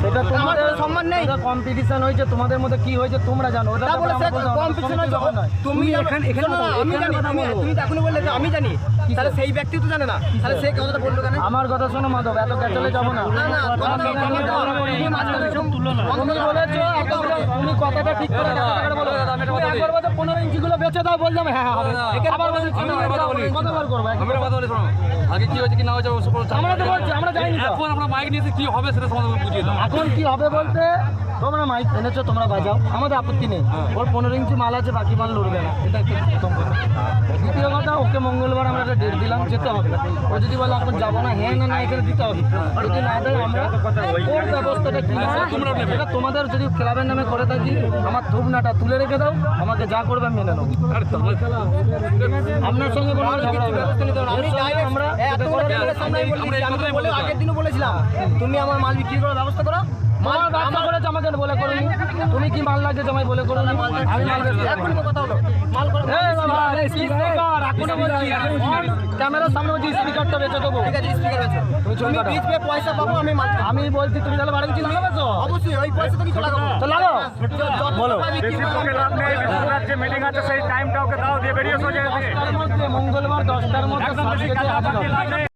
সেটা আমার তোমাদের সম্মান নেই। কম্পিটিশন হয়েছে, তোমাদের মধ্যে কি হয়েছে তোমরা জানো। ওটা তারপরে কম্পিটিশন হয়েছে, তুমি এখানে আমি জানি, তুমি তো এখনো বললে যে আমি জানি, তাহলে সেই ব্যক্তি তো জানে না, তাহলে সে কথাটা বললো কেন? আমার কথা শোনো মাধব, এত ক্যাচলে যাবো না। না না তুমি বলেছো তুমি কথাটা ঠিক করে বলো। তুমি একবার বলছো 15 ইঞ্চি গুলো বেঁচে দাও, বললাম হ্যাঁ হবে। আবার বলছো কতবার করবো? আগে কি হয়েছে কি না হয়েছে আমরা তো বলছি, আমরা যাইনি তো। এখন আমরা মাইক নিয়েছি, কি হবে সেটা সমাধান বুঝিয়ে দাও। এখন কি হবে বলতে, তোমরা মাইক এনেছো, তোমরা বাজাও, আমাদের আপত্তি নেই। ওর 15 ইঞ্চি মাল আছে, বাকি মাল লড়বে না, এটা একটা প্রথম কথা। দ্বিতীয় কথা, ওকে মঙ্গলবার আমরা একটা ডেট দিলাম, যেতে হবে। ও যদি বলে এখন যাবো না, হ্যাঁ না এখানে দিতে হবে। যদি না দেয় আমরা ওর ব্যবস্থাটা কি এটা তোমাদের যদি ক্লাবের নামে করে থাকি, আমার ধূপনাটা তুলে রেখে দাও, আমাকে যা করবে মেনে নেবো। আপনার সঙ্গে কোনো ঝগড়া হবে না। আমরা আগের দিনও বলেছিলাম তুমি আমার মাল বিক্রি করার ব্যবস্থা করো। মাল ব্যবসা করেছে আমাকে বলে করুন, তুমি কি মাল লাগে জমাই বলে করুন। আমি মাল এখন কথা হলো মাল করো। ক্যামেরার সামনে বলছি স্পিকারটা বেঁচে দেবো। ঠিক আছে, স্পিকার আছে, তুমি বীজ পেয়ে পয়সা পাবো, আমি মাল আমি বলছি তুমি তাহলে বাড়ি কিছু লাগাবো। অবশ্যই ওই পয়সা তো কিছু লাগাবো। তো লাগাও, বলো মিটিং আছে সেই টাইমটা ওকে দাও দিয়ে বেরিয়ে সোজা 10টার মধ্যে, মঙ্গলবার 10টার মধ্যে সব কিছু হাজির হবে।